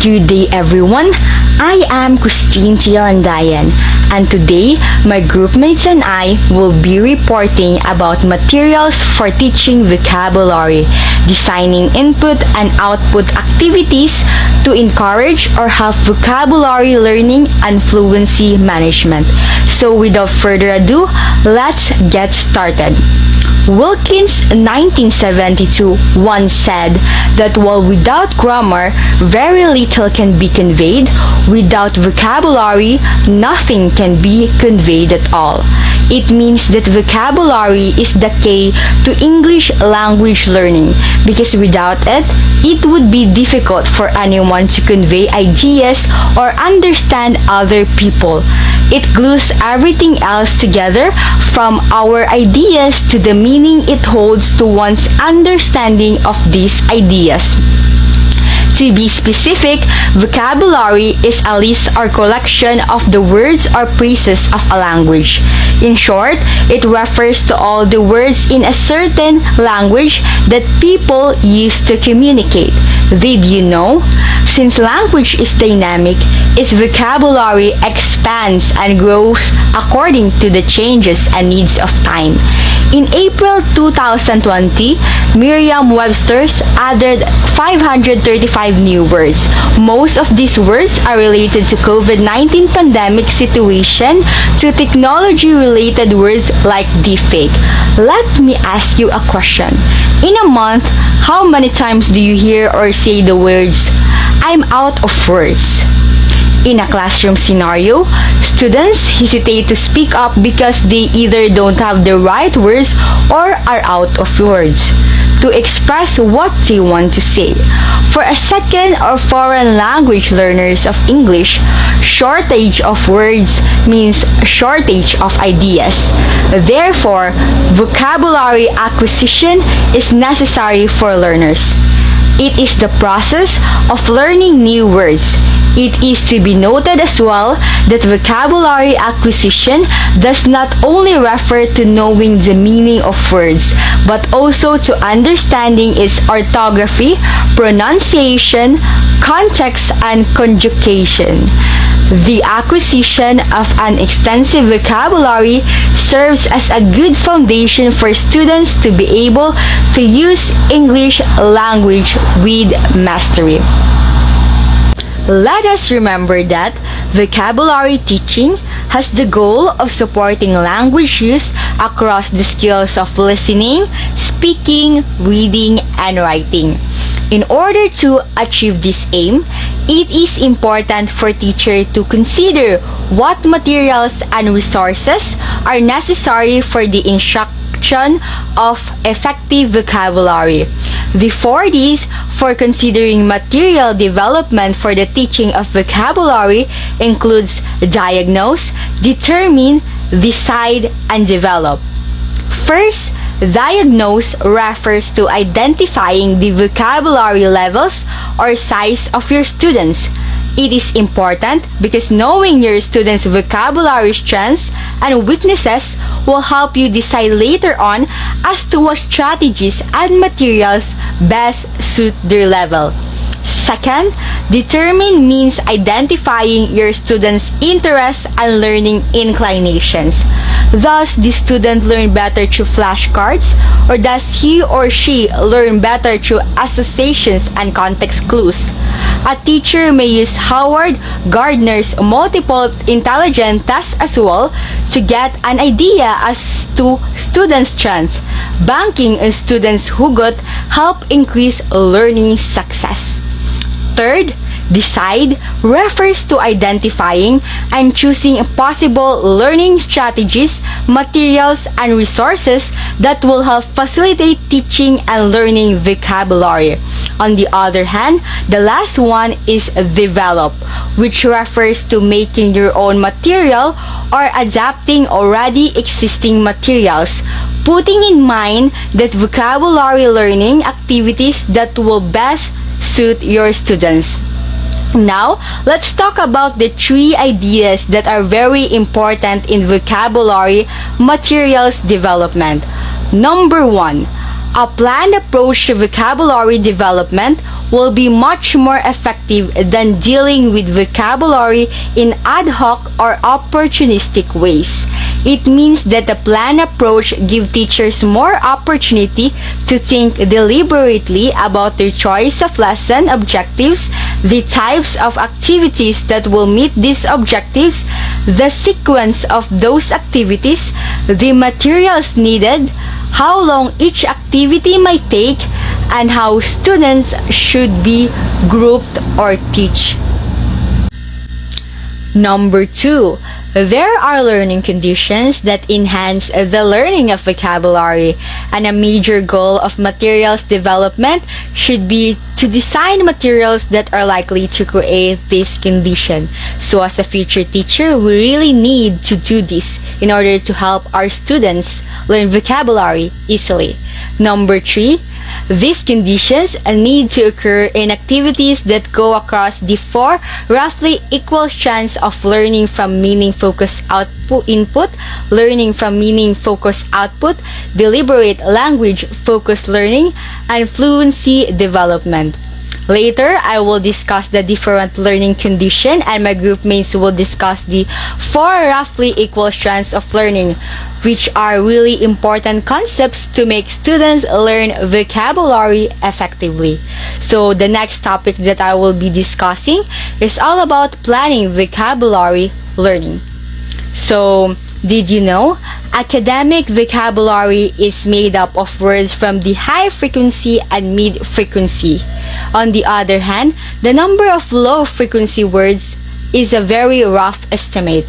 Good day everyone, I am Christine Tialandayan and today my groupmates and I will be reporting about materials for teaching vocabulary, designing input and output activities to encourage or help vocabulary learning and fluency management. So without further ado, let's get started. Wilkins 1972 once said that while without grammar, very little can be conveyed, without vocabulary, nothing can be conveyed at all. It means that vocabulary is the key to English language learning because without it, it would be difficult for anyone to convey ideas or understand other people. It glues everything else together from our ideas to the meaning it holds to one's understanding of these ideas. To be specific, vocabulary is a list or collection of the words or phrases of a language. In short, it refers to all the words in a certain language that people use to communicate. Did you know? Since language is dynamic, its vocabulary expands and grows according to the changes and needs of time. In April 2020, Merriam-Webster's added 535 new words. Most of these words are related to COVID-19 pandemic situation to technology-related words like deepfake. Let me ask you a question. In a month, how many times do you hear or say the words, "I'm out of words"? In a classroom scenario, students hesitate to speak up because they either don't have the right words or are out of words to express what they want to say. For a second or foreign language learners of English, shortage of words means shortage of ideas. Therefore, vocabulary acquisition is necessary for learners. It is the process of learning new words. It is to be noted as well that vocabulary acquisition does not only refer to knowing the meaning of words, but also to understanding its orthography, pronunciation, context, and conjugation. The acquisition of an extensive vocabulary serves as a good foundation for students to be able to use English language with mastery. Let us remember that vocabulary teaching has the goal of supporting language use across the skills of listening, speaking, reading, and writing. In order to achieve this aim, it is important for teachers to consider what materials and resources are necessary for the instruction of effective vocabulary. The 4Ds for considering material development for the teaching of vocabulary includes diagnose, determine, decide, and develop. First, diagnose refers to identifying the vocabulary levels or size of your students. It is important because knowing your students' vocabulary strengths and weaknesses will help you decide later on as to what strategies and materials best suit their level. Second, determine means identifying your students' interests and learning inclinations. Does the student learn better through flashcards, or does he or she learn better through associations and context clues? A teacher may use Howard Gardner's multiple intelligence test as well to get an idea as to students' strengths. Banking on students who got help increase learning success. Third, decide refers to identifying and choosing possible learning strategies, materials, and resources that will help facilitate teaching and learning vocabulary. On the other hand, the last one is develop, which refers to making your own material or adapting already existing materials, putting in mind that vocabulary learning activities that will best suit your students. Now, let's talk about the 3 ideas that are very important in vocabulary materials development. Number 1, A planned approach to vocabulary development will be much more effective than dealing with vocabulary in ad hoc or opportunistic ways. It means that the planned approach gives teachers more opportunity to think deliberately about their choice of lesson objectives, the types of activities that will meet these objectives, the sequence of those activities, the materials needed, how long each activity might take, and how students should be grouped or teach. Number 2, there are learning conditions that enhance the learning of vocabulary, and a major goal of materials development should be to design materials that are likely to create this condition. So as a future teacher, we really need to do this in order to help our students learn vocabulary easily. Number 3, these conditions need to occur in activities that go across the 4 roughly equal strands of learning from meaning-focused input, learning from meaning-focused output, deliberate language-focused learning, and fluency development. Later, I will discuss the different learning conditions, and my group mates will discuss the 4 roughly equal strands of learning, which are really important concepts to make students learn vocabulary effectively. So the next topic that I will be discussing is all about planning vocabulary learning. So, did you know? Academic vocabulary is made up of words from the high frequency and mid frequency. On the other hand, the number of low frequency words is a very rough estimate.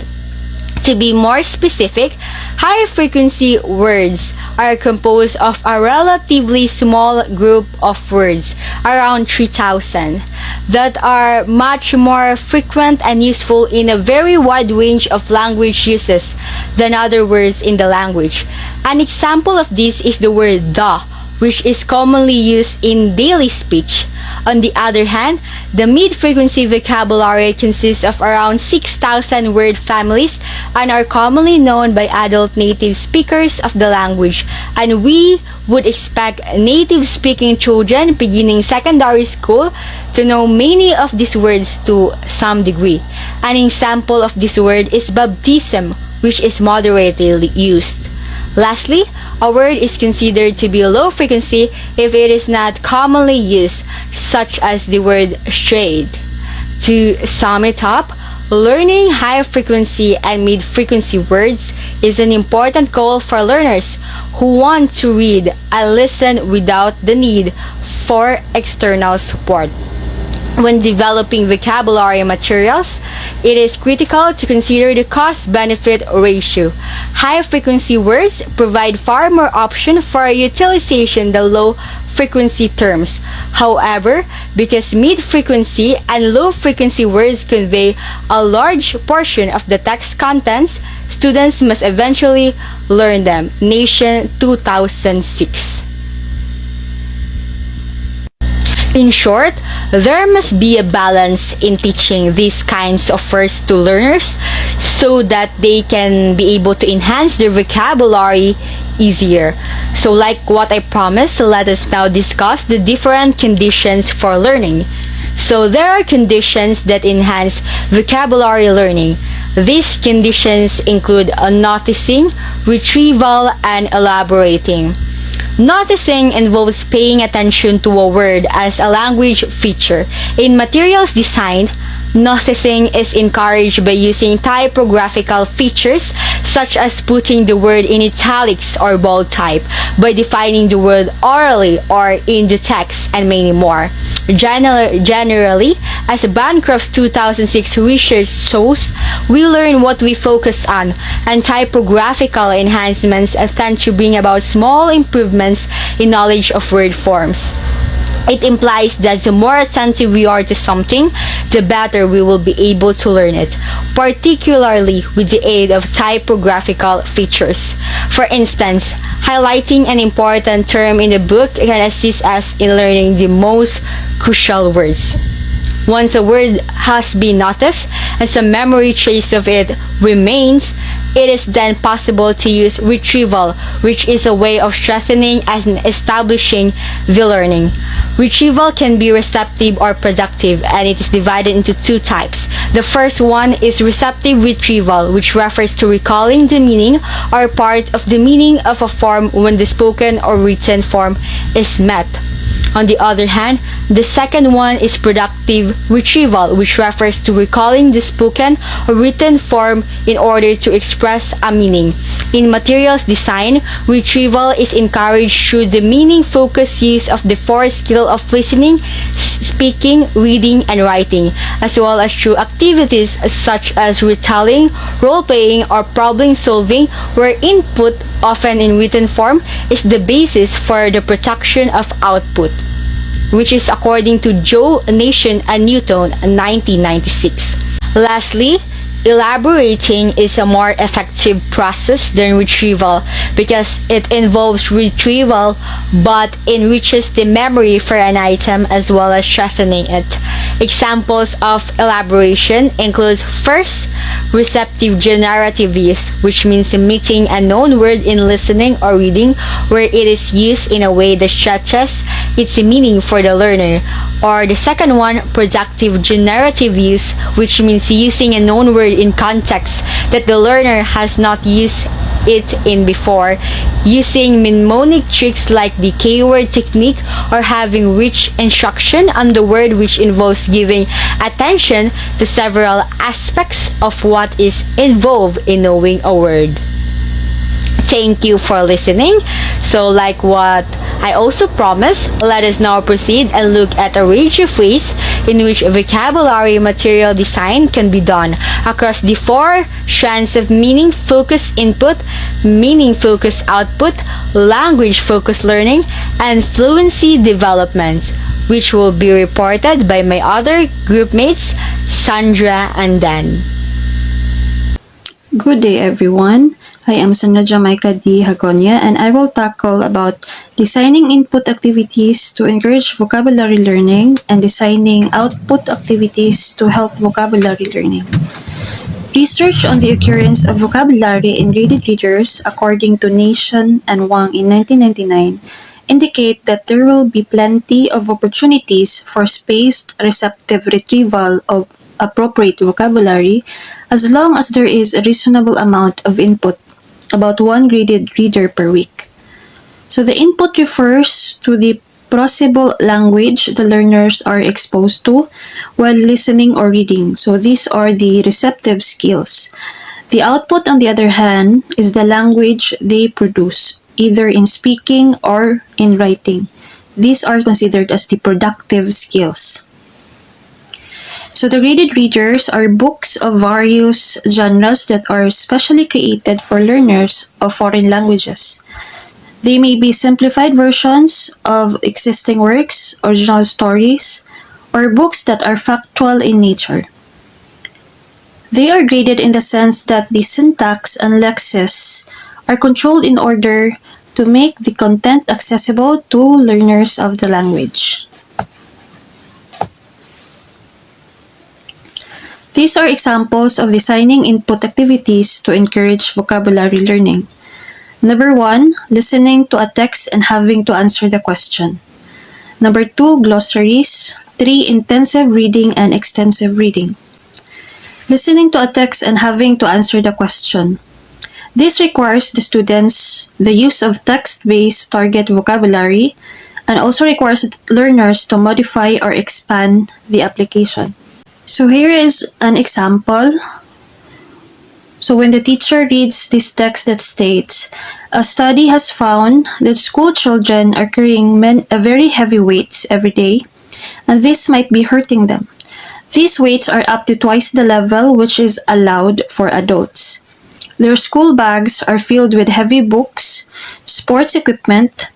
To be more specific, high frequency words are composed of a relatively small group of words, around 3,000, that are much more frequent and useful in a very wide range of language uses than other words in the language. An example of this is the word the, which is commonly used in daily speech. On the other hand, the mid-frequency vocabulary consists of around 6,000 word families and are commonly known by adult native speakers of the language, and we would expect native-speaking children beginning secondary school to know many of these words to some degree. An example of this word is baptism, which is moderately used. Lastly, a word is considered to be low frequency if it is not commonly used, such as the word strayed. To sum it up, learning high frequency and mid frequency words is an important goal for learners who want to read and listen without the need for external support. When developing vocabulary materials, it is critical to consider the cost-benefit ratio. High-frequency words provide far more option for utilization than low-frequency terms. However, because mid-frequency and low-frequency words convey a large portion of the text contents, students must eventually learn them. Nation 2006. In short, there must be a balance in teaching these kinds of words to learners so that they can be able to enhance their vocabulary easier. So like what I promised, let us now discuss the different conditions for learning. So there are conditions that enhance vocabulary learning. These conditions include noticing, retrieval, and elaborating. Noticing involves paying attention to a word as a language feature. In materials design, noticing is encouraged by using typographical features such as putting the word in italics or bold type, by defining the word orally or in the text, and many more. Generally, as Bancroft's 2006 research shows, we learn what we focus on, and typographical enhancements tend to bring about small improvements in knowledge of word forms. It implies that the more attentive we are to something, the better we will be able to learn it, particularly with the aid of typographical features. For instance, highlighting an important term in the book can assist us in learning the most crucial words. Once a word has been noticed and some memory trace of it remains, It is then possible to use retrieval, which is a way of strengthening and establishing the learning. Retrieval can be receptive or productive, and it is divided into two types. The first one is receptive retrieval, which refers to recalling the meaning or part of the meaning of a form when the spoken or written form is met. On the other hand, the second one is productive retrieval, which refers to recalling the spoken or written form in order to express a meaning. In materials design, retrieval is encouraged through the meaning-focused use of the four skills of listening, speaking, reading, and writing, as well as through activities such as retelling, role-playing, or problem-solving, where input, often in written form, is the basis for the production of output, which is according to Joe Nation and Newton, 1996. Lastly, elaborating is a more effective process than retrieval because it involves retrieval but enriches the memory for an item as well as strengthening it. Examples of elaboration include first, receptive generative use, which means meeting a known word in listening or reading where it is used in a way that stretches its meaning for the learner. Or the second one, productive generative use, which means using a known word in context that the learner has not used it in before, using mnemonic tricks like the K-word technique or having rich instruction on the word, which involves giving attention to several aspects of what is involved in knowing a word. Thank you for listening. So like what I also promised, let us now proceed and look at a range of ways in which vocabulary material design can be done across the four strands of meaning-focused input, meaning-focused output, language-focused learning, and fluency development, which will be reported by my other groupmates, Sandra and Dan. Good day, everyone. I am Sandra Jamaica D. Hagonia, and I will tackle about designing input activities to encourage vocabulary learning and designing output activities to help vocabulary learning. Research on the occurrence of vocabulary in graded readers, according to Nation and Wang in 1999, indicate that there will be plenty of opportunities for spaced receptive retrieval of appropriate vocabulary as long as there is a reasonable amount of input, about one graded reader per week. So the input refers to the possible language the learners are exposed to while listening or reading. So these are the receptive skills. The output, on the other hand, is the language they produce, either in speaking or in writing. These are considered as the productive skills. So the graded readers are books of various genres that are specially created for learners of foreign languages. They may be simplified versions of existing works, original stories, or books that are factual in nature. They are graded in the sense that the syntax and lexis are controlled in order to make the content accessible to learners of the language. These are examples of designing input activities to encourage vocabulary learning. Number 1, listening to a text and having to answer the question. Number 2, glossaries. 3, intensive reading and extensive reading. Listening to a text and having to answer the question. This requires the students the use of text-based target vocabulary and also requires learners to modify or expand the application. So here is an example. So when the teacher reads this text that states, a study has found that school children are carrying very heavy weights every day, and this might be hurting them. These weights are up to twice the level which is allowed for adults. Their school bags are filled with heavy books, sports equipment,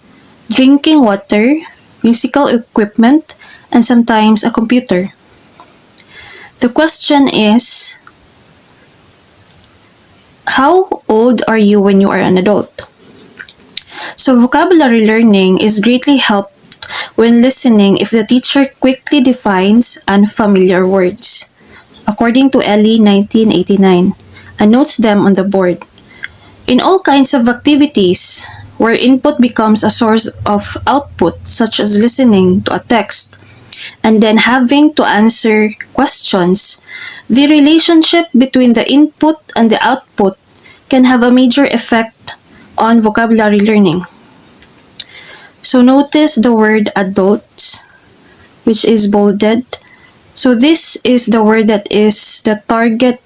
drinking water, musical equipment, and sometimes a computer. The question is, how old are you when you are an adult? So vocabulary learning is greatly helped when listening if the teacher quickly defines unfamiliar words. According to Ellie 1989, and notes them on the board. In all kinds of activities where input becomes a source of output, such as listening to a text and then having to answer questions, the relationship between the input and the output can have a major effect on vocabulary learning. So notice the word adults, which is bolded. So this is the word that is the target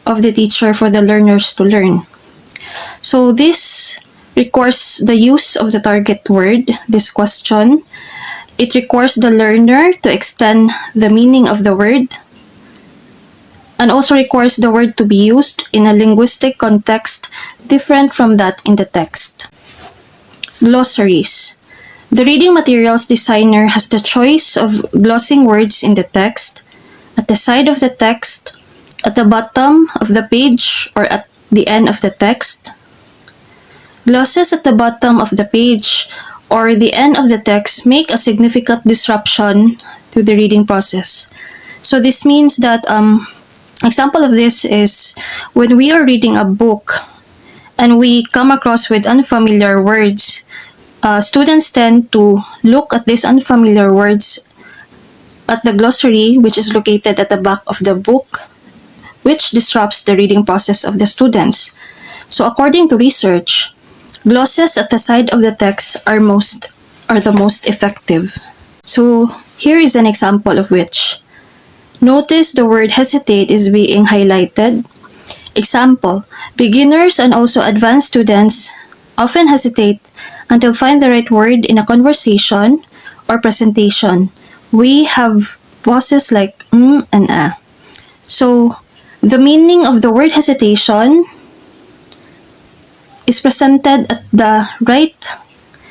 of the teacher for the learners to learn. So this requires the use of the target word, this question. It requires the learner to extend the meaning of the word, and also requires the word to be used in a linguistic context different from that in the text. Glossaries. The reading materials designer has the choice of glossing words in the text, at the side of the text, at the bottom of the page, or at the end of the text. Glosses at the bottom of the page or the end of the text make a significant disruption to the reading process. So this means that example of this is when we are reading a book and we come across with unfamiliar words, students tend to look at these unfamiliar words at the glossary, which is located at the back of the book, which disrupts the reading process of the students. So according to research, glosses at the side of the text are the most effective. So here is an example of which. Notice the word hesitate is being highlighted. Example, beginners and also advanced students often hesitate until find the right word in a conversation or presentation. We have pauses like and ah. So the meaning of the word hesitation is presented at the right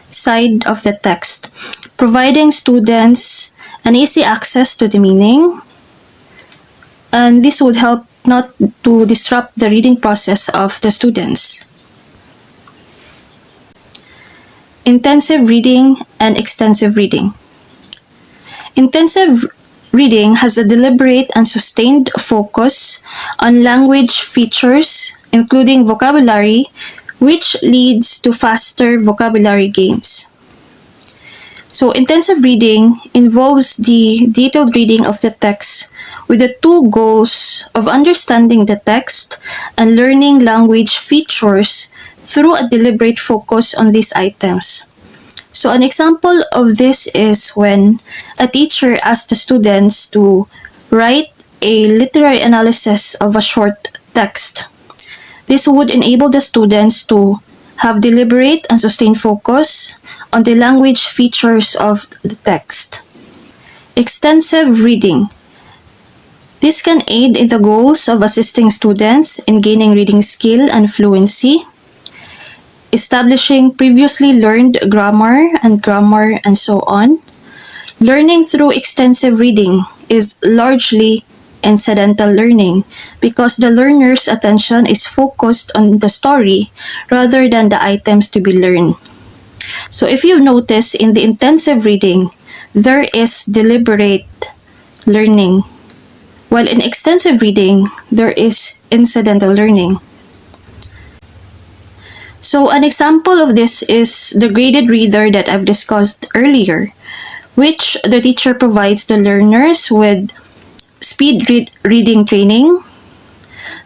side of the text, providing students an easy access to the meaning, and this would help not to disrupt the reading process of the students. Intensive reading and extensive reading. Intensive reading has a deliberate and sustained focus on language features, including vocabulary, which leads to faster vocabulary gains. So intensive reading involves the detailed reading of the text with the two goals of understanding the text and learning language features through a deliberate focus on these items. So an example of this is when a teacher asks the students to write a literary analysis of a short text. This would enable the students to have deliberate and sustained focus on the language features of the text. Extensive reading. This can aid in the goals of assisting students in gaining reading skill and fluency, establishing previously learned grammar and so on. Learning through extensive reading is largely incidental learning because the learner's attention is focused on the story rather than the items to be learned. So if you notice in the intensive reading, there is deliberate learning, while in extensive reading, there is incidental learning. So an example of this is the graded reader that I've discussed earlier, which the teacher provides the learners with speed reading training.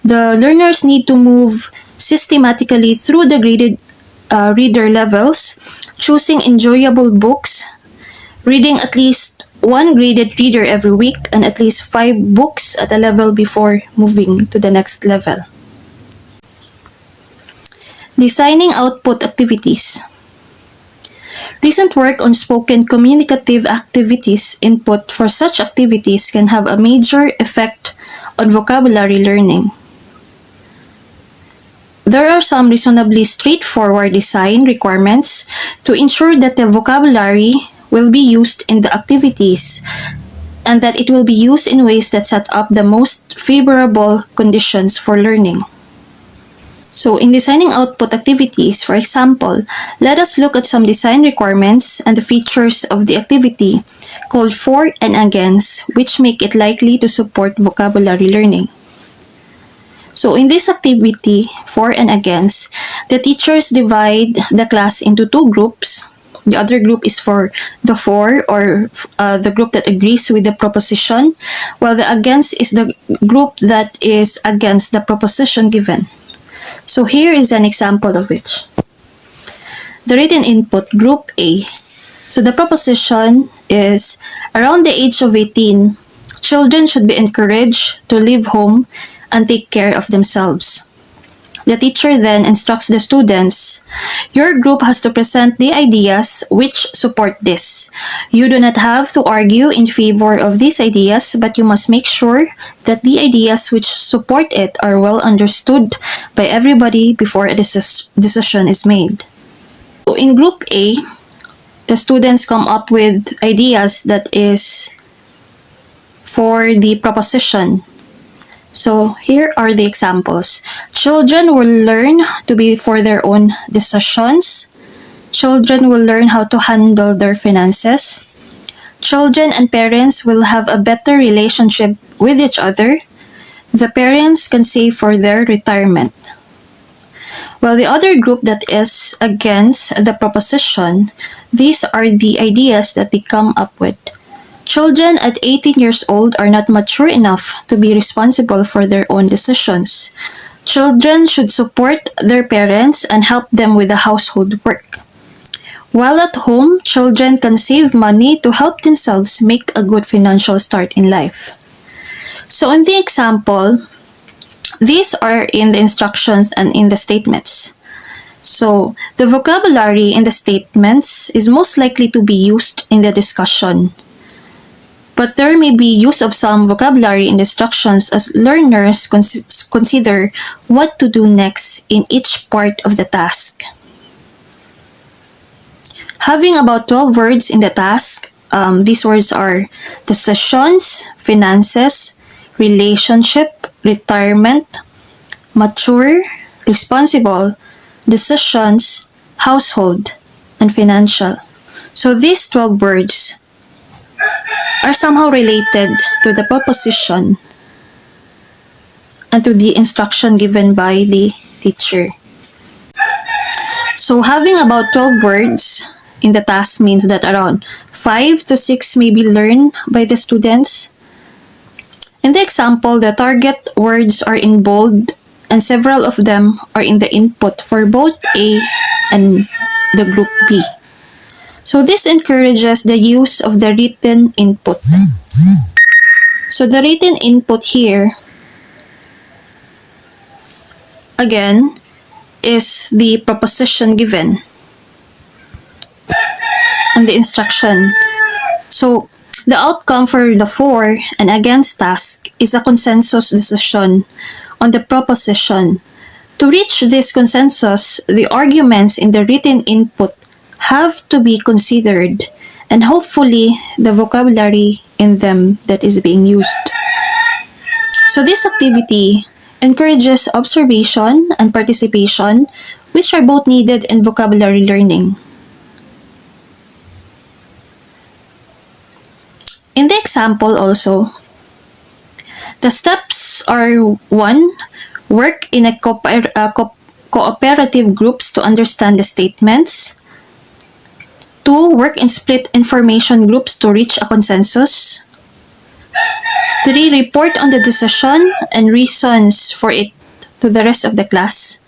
The learners need to move systematically through the graded reader levels, choosing enjoyable books, reading at least one graded reader every week, and at least 5 books at a level before moving to the next level. Designing output activities. Recent work on spoken communicative activities input for such activities can have a major effect on vocabulary learning. There are some reasonably straightforward design requirements to ensure that the vocabulary will be used in the activities and that it will be used in ways that set up the most favorable conditions for learning. So in designing output activities, for example, let us look at some design requirements and the features of the activity called for and against, which make it likely to support vocabulary learning. So in this activity, for and against, the teachers divide the class into two groups. The other group is for the for, or the group that agrees with the proposition, while the against is the group that is against the proposition given. So here is an example of which. The written input, group A. So the proposition is, around the age of 18, children should be encouraged to leave home and take care of themselves. The teacher then instructs the students, your group has to present the ideas which support this. You do not have to argue in favor of these ideas, but you must make sure that the ideas which support it are well understood by everybody before a decision is made. So in group A, the students come up with ideas that is for the proposition. So here are the examples. Children will learn to be for their own decisions. Children will learn how to handle their finances. Children and parents will have a better relationship with each other. The parents can save for their retirement. While the other group that is against the proposition, these are the ideas that they come up with. Children at 18 years old are not mature enough to be responsible for their own decisions. Children should support their parents and help them with the household work. While at home, children can save money to help themselves make a good financial start in life. So in the example, these are in the instructions and in the statements. So the vocabulary in the statements is most likely to be used in the discussion. But there may be use of some vocabulary in instructions as learners consider what to do next in each part of the task. Having about 12 words in the task, these words are decisions, finances, relationship, retirement, mature, responsible, decisions, household, and financial. So these 12 words are somehow related to the proposition and to the instruction given by the teacher. So having about 12 words in the task means that around 5 to 6 may be learned by the students. In the example, the target words are in bold and several of them are in the input for both A and the group B. So this encourages the use of the written input. So the written input here, again, is the proposition given and the instruction. So the outcome for the for and against task is a consensus decision on the proposition. To reach this consensus, the arguments in the written input have to be considered and hopefully the vocabulary in them that is being used. So this activity encourages observation and participation, which are both needed in vocabulary learning. In the example also, the steps are 1. Work in a cooperative groups to understand the statements. 2. Work in split information groups to reach a consensus. 3. Report on the decision and reasons for it to the rest of the class.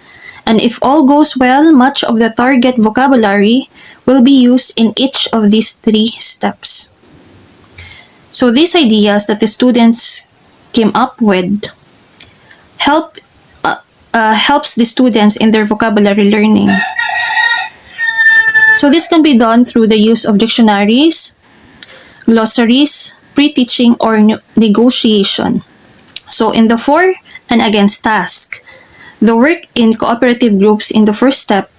And if all goes well, much of the target vocabulary will be used in each of these 3 steps. So these ideas that the students came up with helps the students in their vocabulary learning. So this can be done through the use of dictionaries, glossaries, pre-teaching, or negotiation. So in the for and against task, the work in cooperative groups in the first step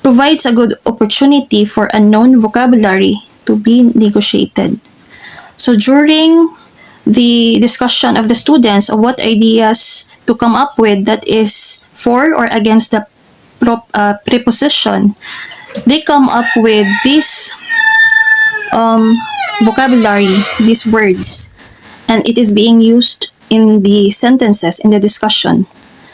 provides a good opportunity for unknown vocabulary to be negotiated. So during the discussion of the students of what ideas to come up with that is for or against the preposition, they come up with this vocabulary, these words, and it is being used in the sentences in the discussion.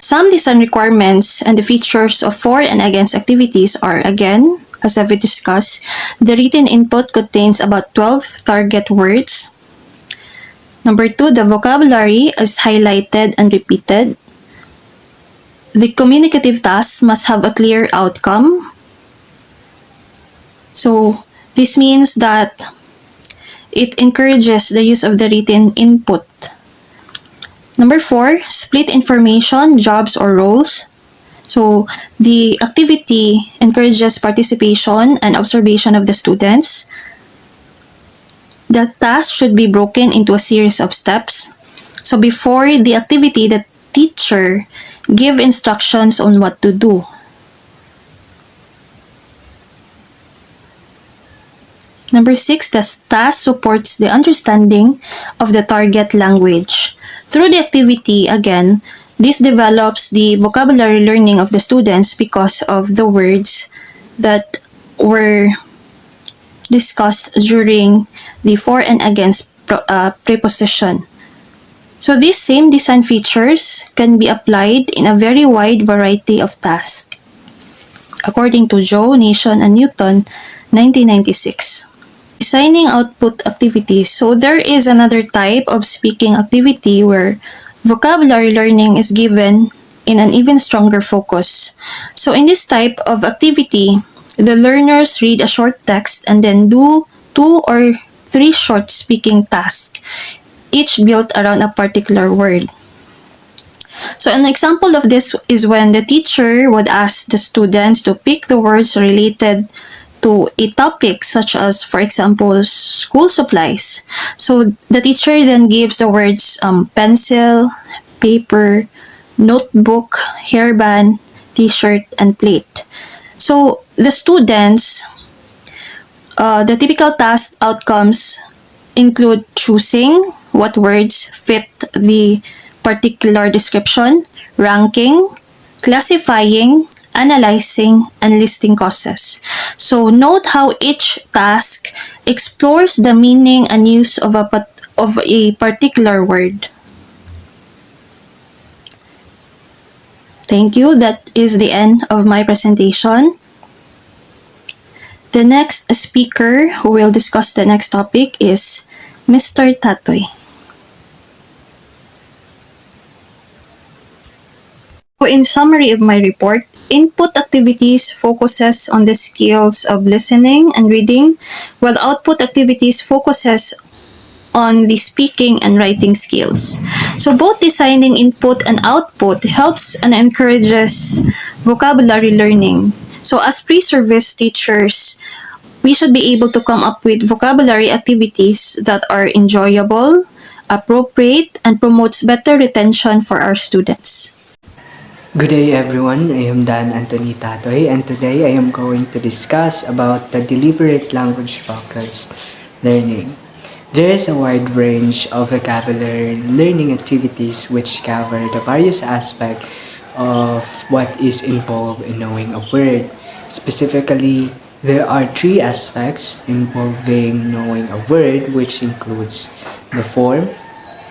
Some design requirements and the features of for and against activities are, again, as I've discussed, the written input contains about 12 target words. Number 2, the vocabulary is highlighted and repeated. The communicative task must have a clear outcome. So, this means that it encourages the use of the written input. Number 4, split information, jobs, or roles. So, the activity encourages participation and observation of the students. The task should be broken into a series of steps. So, before the activity, the teacher give instructions on what to do. Number 6, the task supports the understanding of the target language. Through the activity, again, this develops the vocabulary learning of the students because of the words that were discussed during the for and against preposition. So these same design features can be applied in a very wide variety of tasks, according to Joe, Nation, and Newton, 1996. Designing output activities. So there is another type of speaking activity where vocabulary learning is given in an even stronger focus. So in this type of activity, the learners read a short text and then do 2 or 3 short speaking tasks, each built around a particular word. So an example of this is when the teacher would ask the students to pick the words related to a topic, such as, for example, school supplies. So the teacher then gives the words pencil, paper, notebook, hairband, t-shirt, and plate. So the students, the typical task outcomes include choosing what words fit the particular description, ranking, classifying, analyzing, and listing causes. So note how each task explores the meaning and use of a particular word. Thank you. That is the end of my presentation. The next speaker who will discuss the next topic is Mr. Tatoy. So in summary of my report, input activities focuses on the skills of listening and reading, while output activities focuses on the speaking and writing skills. So both designing input and output helps and encourages vocabulary learning. So as pre-service teachers, we should be able to come up with vocabulary activities that are enjoyable, appropriate, and promotes better retention for our students. Good day everyone, I am Dan Anthony Tatoy and today I am going to discuss about the deliberate language focused learning. There is a wide range of vocabulary learning activities which cover the various aspects of what is involved in knowing a word. Specifically, there are 3 aspects involving knowing a word, which includes the form,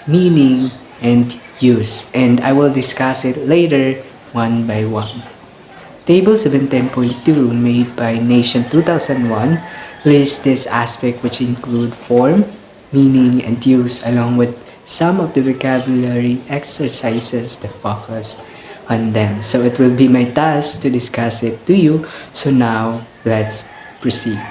meaning, and use, and I will discuss it later one by one. Table 710.2 made by Nation 2001 lists this aspect which include form, meaning, and use along with some of the vocabulary exercises that focus on them. So it will be my task to discuss it to you. So now let's proceed.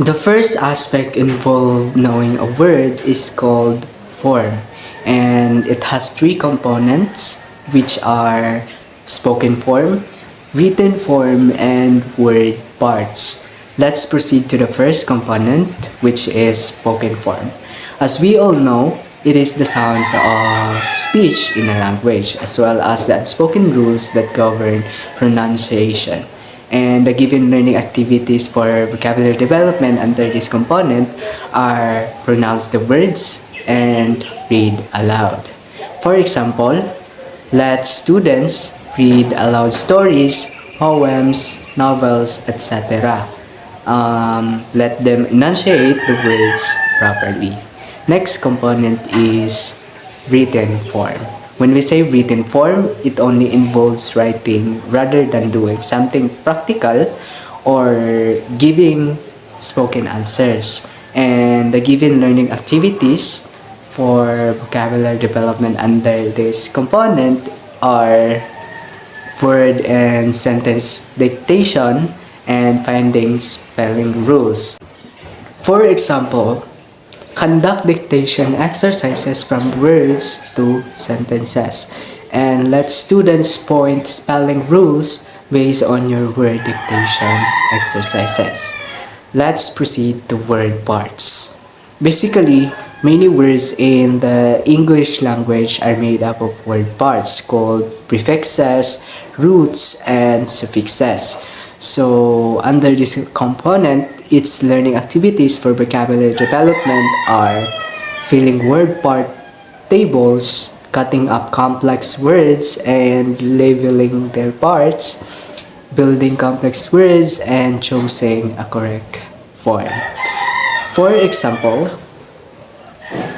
The first aspect involved knowing a word is called form, and it has 3 components which are spoken form, written form, and word parts. Let's proceed to the first component, which is spoken form. As we all know, it is the sounds of speech in a language as well as the unspoken rules that govern pronunciation. And the given learning activities for vocabulary development under this component are pronounce the words and read aloud. For example, let students read aloud stories, poems, novels, etc. Let them enunciate the words properly. Next component is written form. When we say written form, it only involves writing rather than doing something practical or giving spoken answers. And the given learning activities for vocabulary development under this component are word and sentence dictation and finding spelling rules. For example, conduct dictation exercises from words to sentences and let students point spelling rules based on your word dictation exercises. Let's proceed to word parts. Basically, many words in the English language are made up of word parts called prefixes, roots, and suffixes. So, under this component, its learning activities for vocabulary development are filling word part tables, cutting up complex words and labeling their parts, building complex words, and choosing a correct form. For example,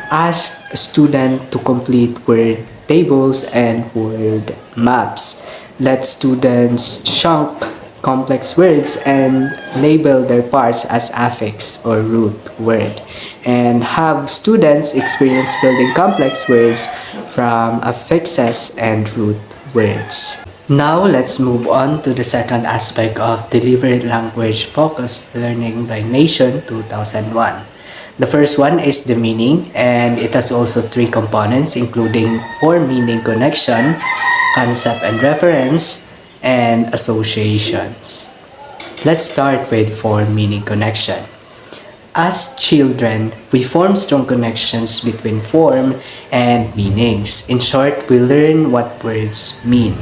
ask a student to complete word tables and word maps. Let students chunk complex words and label their parts as affix or root word. And have students experience building complex words from affixes and root words. Now let's move on to the second aspect of deliberate language focused learning by Nation 2001. The first one is the meaning, and it has also three components including form, meaning, connection, concept and reference, and associations. Let's start with form, meaning, connection. As children, we form strong connections between form and meanings. In short, we learn what words mean.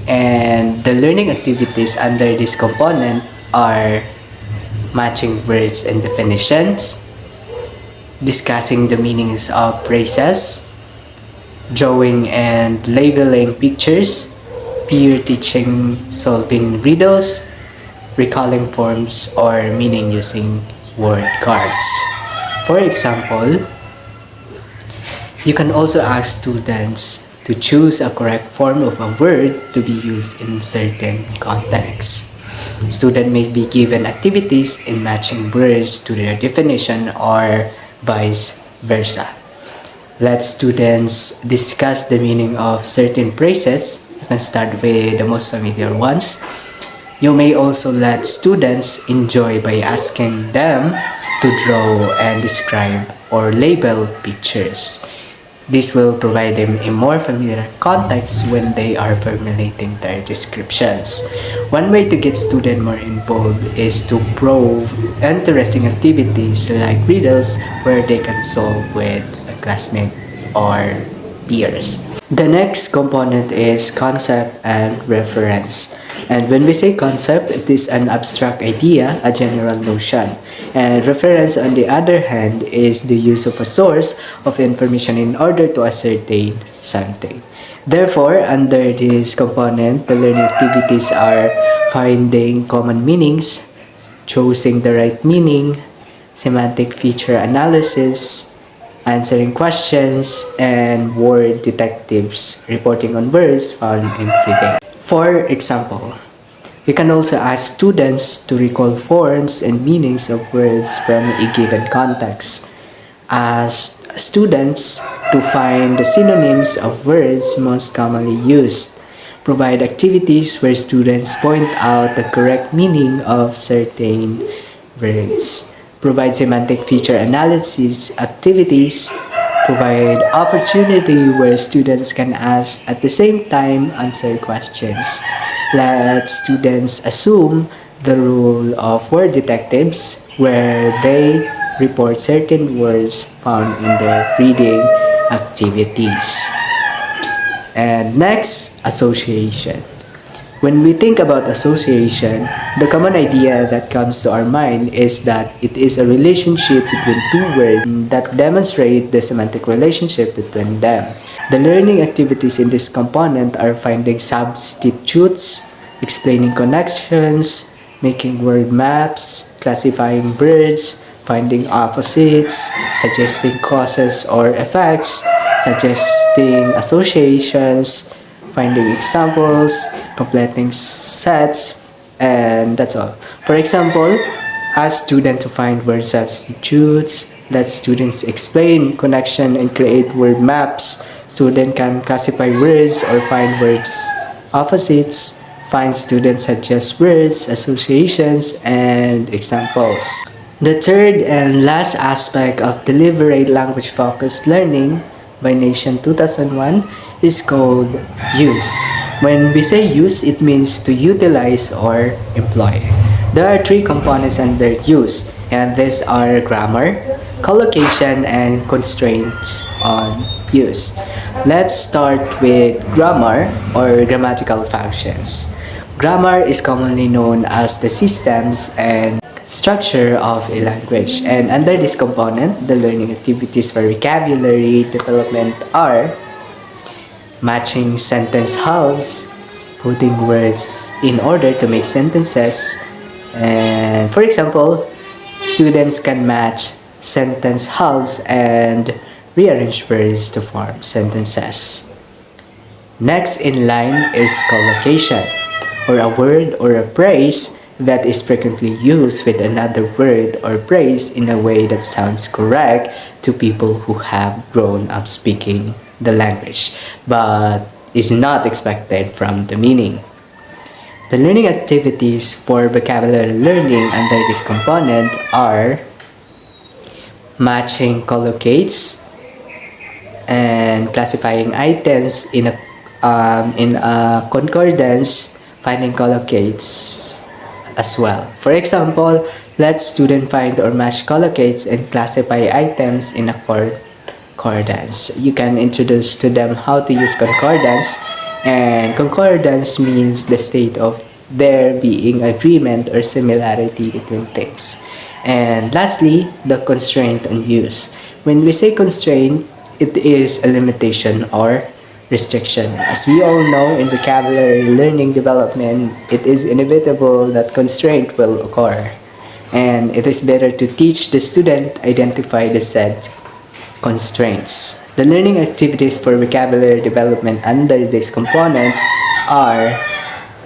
And the learning activities under this component are matching words and definitions, discussing the meanings of phrases, drawing and labeling pictures, peer teaching, solving riddles, recalling forms or meaning using word cards. For example, you can also ask students to choose a correct form of a word to be used in certain contexts. Students may be given activities in matching words to their definition or vice versa. Let students discuss the meaning of certain phrases. You can start with the most familiar ones. You may also let students enjoy by asking them to draw and describe or label pictures. This will provide them a more familiar context when they are formulating their descriptions. One way to get students more involved is to prove interesting activities like riddles where they can solve with a classmate or peers. The next component is concept and reference. And when we say concept, it is an abstract idea, a general notion. And reference, on the other hand, is the use of a source of information in order to ascertain something. Therefore, under this component, the learning activities are finding common meanings, choosing the right meaning, semantic feature analysis, answering questions, and word detectives, reporting on words found in reading. For example, you can also ask students to recall forms and meanings of words from a given context. Ask students to find the synonyms of words most commonly used. Provide activities where students point out the correct meaning of certain words. Provide semantic feature analysis activities. Provide opportunity where students can ask at the same time answer questions. Let students assume the role of word detectives where they report certain words found in their reading activities. And next, association. When we think about association, the common idea that comes to our mind is that it is a relationship between two words that demonstrate the semantic relationship between them. The learning activities in this component are finding substitutes, explaining connections, making word maps, classifying words, finding opposites, suggesting causes or effects, suggesting associations, finding examples, completing sets, and that's all. For example, ask students to find word substitutes, let students explain connection and create word maps. Student can classify words or find words opposites, find students suggest words, associations, and examples. The third and last aspect of deliberate language focused learning by Nation 2001 is called use. When we say use, it means to utilize or employ. There are three components under use, and these are grammar, collocation, and constraints on use. Let's start with grammar or grammatical functions. Grammar is commonly known as the systems and structure of a language, and under this component, the learning activities for vocabulary development are matching sentence halves, putting words in order to make sentences, and for example, students can match sentence halves and rearrange words to form sentences. Next in line is collocation, or a word or a phrase that is frequently used with another word or phrase in a way that sounds correct to people who have grown up speaking the language, but is not expected from the meaning. The learning activities for vocabulary learning under this component are matching collocates and classifying items in a concordance, finding collocates as well. For example, let students find or match collocates and classify items in a concordance. You can introduce to them how to use concordance, and concordance means the state of there being agreement or similarity between things. And lastly, the constraint on use. When we say constraint, it is a limitation or restriction. As we all know, in vocabulary learning development, it is inevitable that constraint will occur. And it is better to teach the student identify the said constraints. The learning activities for vocabulary development under this component are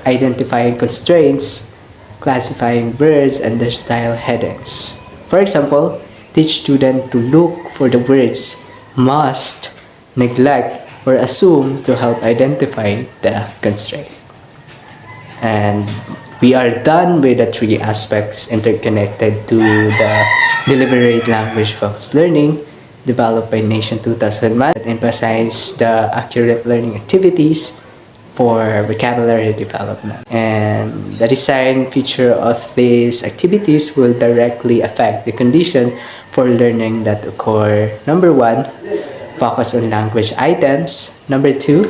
identifying constraints, classifying words and their style headings. For example, teach students to look for the words must, neglect, or assume to help identify the constraint. And we are done with the three aspects interconnected to the deliberate language focused learning developed by Nation 2001 that emphasize the accurate learning activities for vocabulary development. And the design feature of these activities will directly affect the condition for learning that occur. Number one, focus on language items. Number two,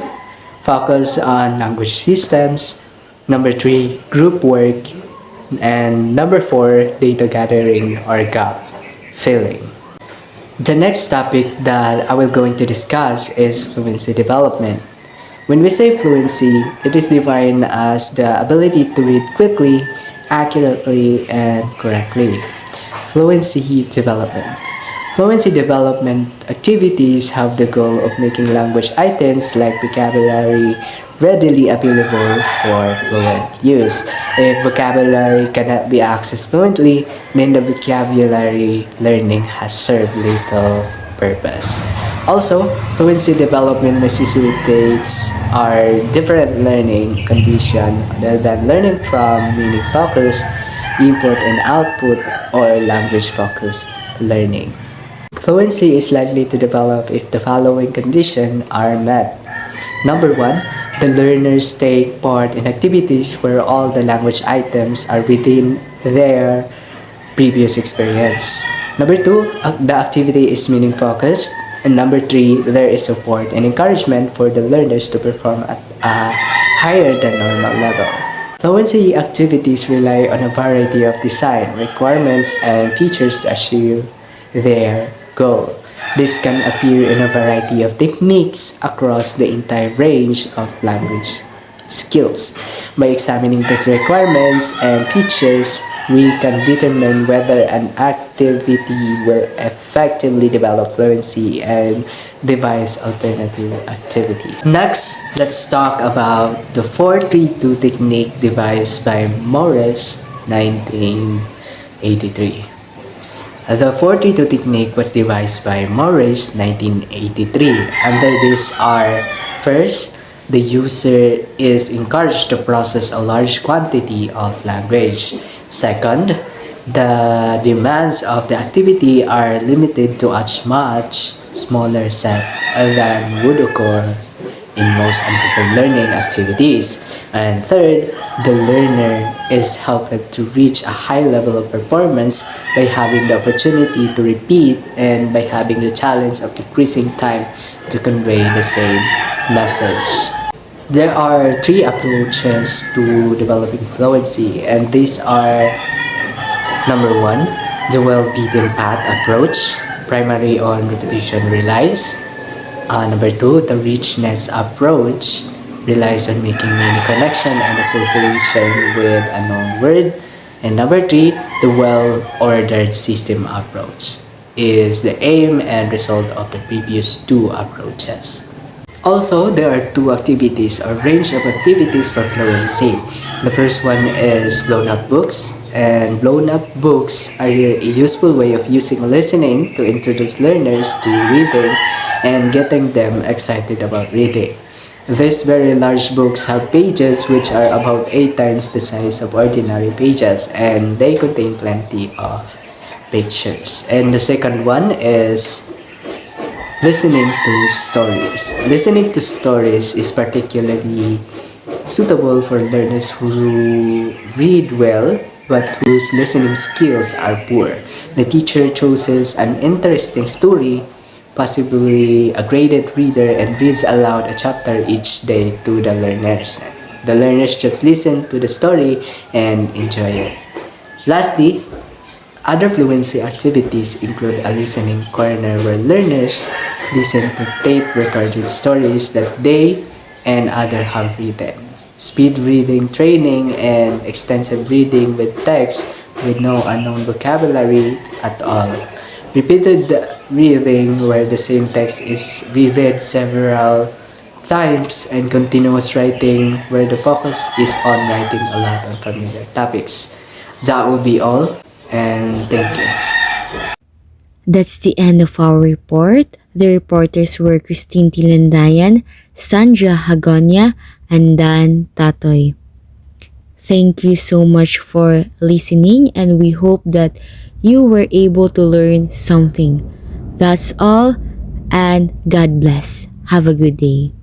focus on language systems. Number three, group work. And number four, data gathering or gap filling. The next topic that I will going to discuss is fluency development. When we say fluency, it is defined as the ability to read quickly, accurately, and correctly. Fluency development. Fluency development activities have the goal of making language items like vocabulary readily available for fluent use. If vocabulary cannot be accessed fluently, then the vocabulary learning has served little purpose. Also, fluency development necessitates our different learning condition other than learning from meaning-focused, input and output, or language-focused learning. Fluency is likely to develop if the following conditions are met. Number one, the learners take part in activities where all the language items are within their previous experience. Number two, the activity is meaning focused. And number three, there is support and encouragement for the learners to perform at a higher than normal level. Fluency activities rely on a variety of design, requirements, and features to achieve their goal. This can appear in a variety of techniques across the entire range of language skills. By examining these requirements and features, we can determine whether an activity will effectively develop fluency and devise alternative activities. Next, let's talk about the 4-3-2 technique devised by Morris 1983. The 4-3-2 technique was devised by Morris 1983. Under this are: first, the user is encouraged to process a large quantity of language. Second, the demands of the activity are limited to a much smaller set than would occur in most unprepared learning activities. And third, the learner is helped to reach a high level of performance by having the opportunity to repeat and by having the challenge of decreasing time to convey the same message. There are 3 approaches to developing fluency, and these are: number 1, the well-beaten path approach, primarily on repetition relies. Number 2, the richness approach relies on making many connection and association with a known word. And number 3, the well-ordered system approach is the aim and result of the previous 2 approaches. Also, there are 2 activities or range of activities for fluency. The first one is blown-up books, and blown-up books are a useful way of using listening to introduce learners to reading and getting them excited about reading. These very large books have pages which are about 8 times the size of ordinary pages, and they contain plenty of pictures. And the second one is listening to stories. Listening to stories is particularly suitable for learners who read well but whose listening skills are poor. The teacher chooses an interesting story, possibly a graded reader, and reads aloud a chapter each day to the learners. The learners just listen to the story and enjoy it. Lastly, other fluency activities include a listening corner where learners listen to tape-recorded stories that they and others have written. Speed reading training and extensive reading with text with no unknown vocabulary at all. Repeated reading where the same text is reread several times, and continuous writing where the focus is on writing a lot of familiar topics. That will be all, and thank you. That's the end of our report. The reporters were Christine Tilandayan, Sandra Hagonya, and Dan Tatoy. Thank you so much for listening, and we hope that you were able to learn something. That's all, and God bless. Have a good day.